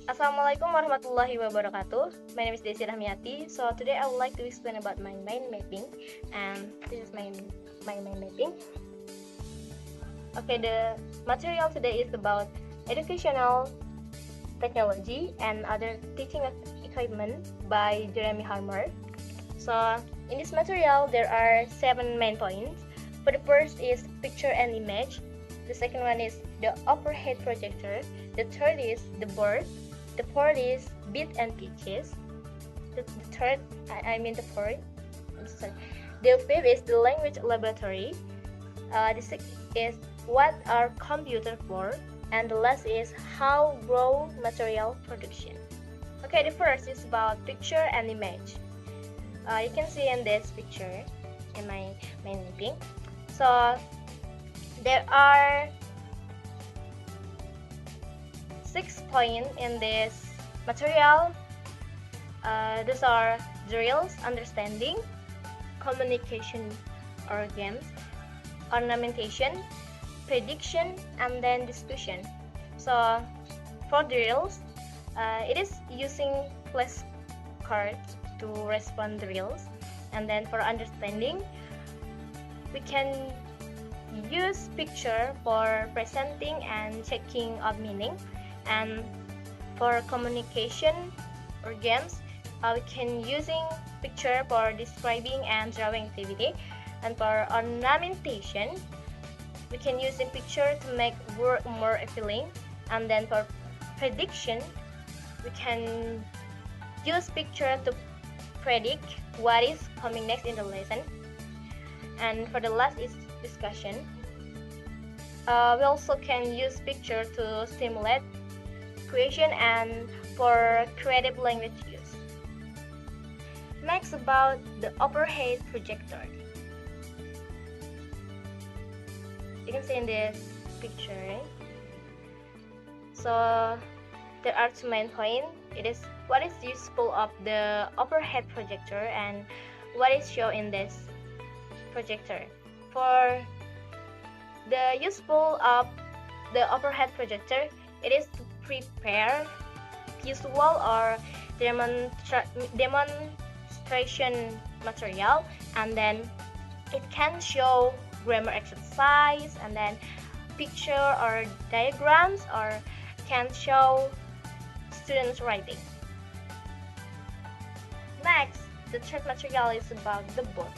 Assalamualaikum warahmatullahi wabarakatuh. My name is Desi Rahmiati. So today I would like to explain about my mind mapping, and this is my mind mapping. Okay, the material today is about educational technology and other teaching equipment by Jeremy Harmer. So in this material there are 7 main points. For the first is picture and image. The second one is the overhead projector. The third is the board. The fourth is bit and pitches. The fourth. I'm sorry. The fifth is the language laboratory. The sixth is what are computers for, and the last is how raw material production. Okay, the first is about picture and image. You can see in this picture in my main mapping. So there are 6 points in this material. Those are drills, understanding, communication or games, ornamentation, prediction, and then discussion. So for drills, it is using flashcards to respond drills, and then for understanding, we can use picture for presenting and checking of meaning. And for communication or games, we can using picture for describing and drawing activity. And for ornamentation, we can use a picture to make word more appealing. And then for prediction, we can use picture to predict what is coming next in the lesson. And for the last is discussion. We also can use picture to stimulate creation and for creative language use. Next, about the overhead projector. You can see in this picture, right? So there are 2 main points. It is what is useful of the overhead projector and what is shown in this projector. For the useful of the overhead projector, it is to prepare visual or demonstration material, and then it can show grammar exercise, and then picture or diagrams, or can show students writing. Next, the third material is about the board.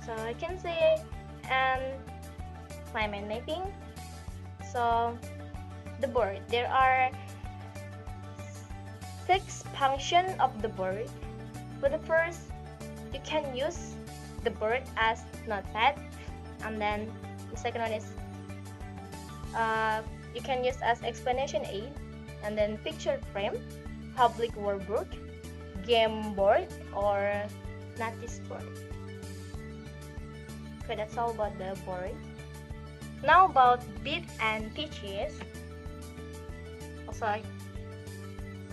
So you can see and my mind mapping. So the board, there are 6 functions of the board. For the first, you can use the board as notepad, and then the second one is you can use as explanation aid, and then picture frame, public workbook, game board, or notice board. Okay, that's all about the board. Now about bit and pitches. Also,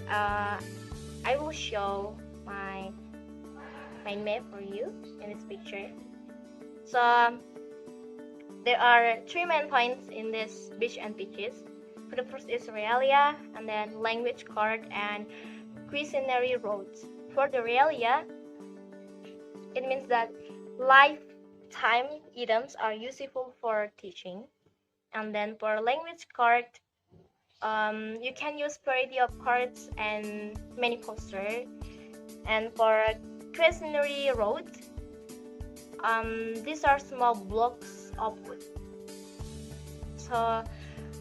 I will show my map for you in this picture. So there are 3 main points in this bit and pitches. For the first is realia, and then language card, and questionnaire roads. For the realia, it means that lifetime items are useful for teaching. And then for language card, you can use variety of cards and many posters. And for questionnaire road, these are small blocks of wood. So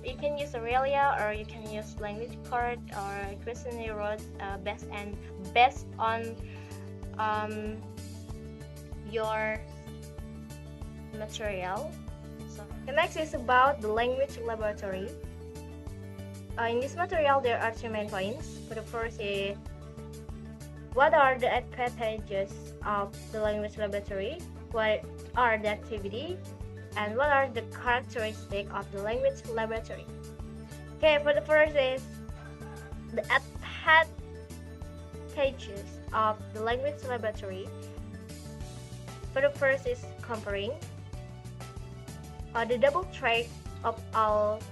you can use Aurelia, or you can use language card or questionnaire road based on your material. So the next is about the language laboratory. In this material, there are 2 main points. For the first is what are the advantages of the language laboratory, what are the activities, and what are the characteristics of the language laboratory. Okay, for the first is the advantages of the language laboratory. For the first is comparing the double track of all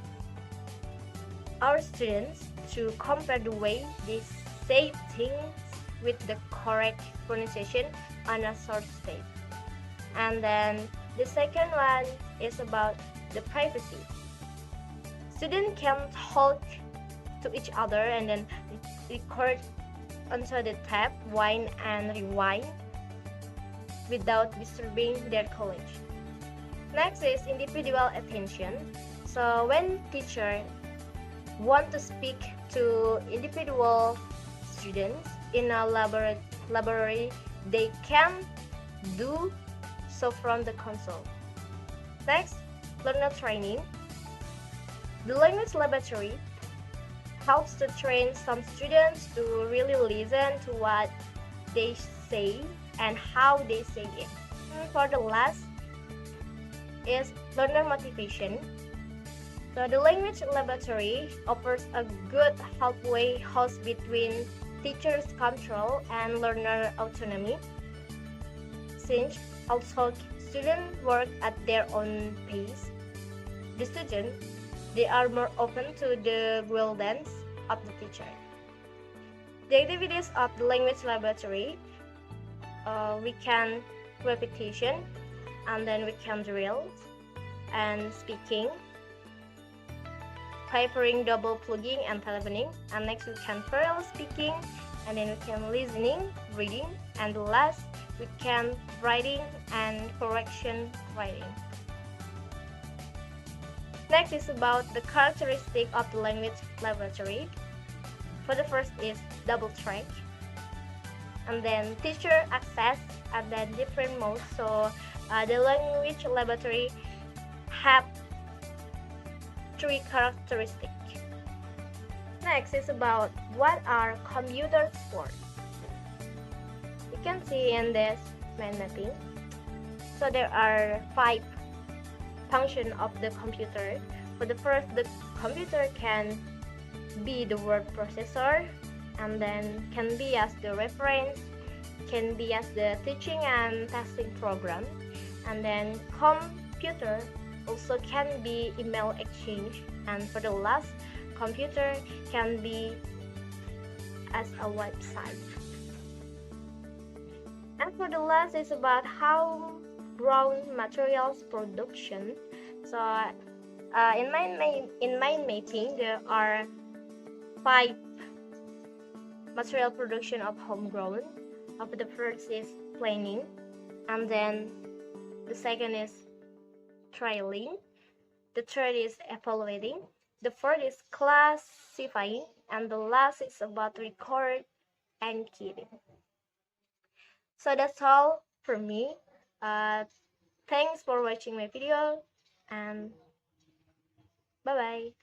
our students to compare the way they say things with the correct pronunciation on a short step. And then the second one is about the privacy. Students can talk to each other and then record onto the tab, wind and rewind without disturbing their colleagues. Next is individual attention. So when teacher want to speak to individual students in a library, they can do so from the console. Next, learner training. The language laboratory helps to train some students to really listen to what they say and how they say it. And for the last is learner motivation. So the language laboratory offers a good halfway house between teacher's control and learner autonomy. Since also students work at their own pace, the students they are more open to the guidance of the teacher. The activities of the language laboratory, we can repetition, and then we can drill and speaking, preparing, double plugging and telephoning, and next we can parallel speaking, and then we can listening, reading, and the last we can writing and correction writing. Next is about the characteristic of the language laboratory. For the first is double track, and then teacher access, and then different modes. So the language laboratory have three characteristics. Next is about what are computers for. You can see in this mind mapping. So there are 5 functions of the computer. For the first, the computer can be the word processor, and then can be as the reference, can be as the teaching and testing program, and then computer also can be email exchange, and for the last, computer can be as a website. And for the last is about how grown materials production. So in mind mapping there are 5 material production of homegrown. Of the first is planning, and then the second is trialing, the third is evaluating, the fourth is classifying, and the last is about record and keeping. So that's all for me. Thanks for watching my video, and bye bye.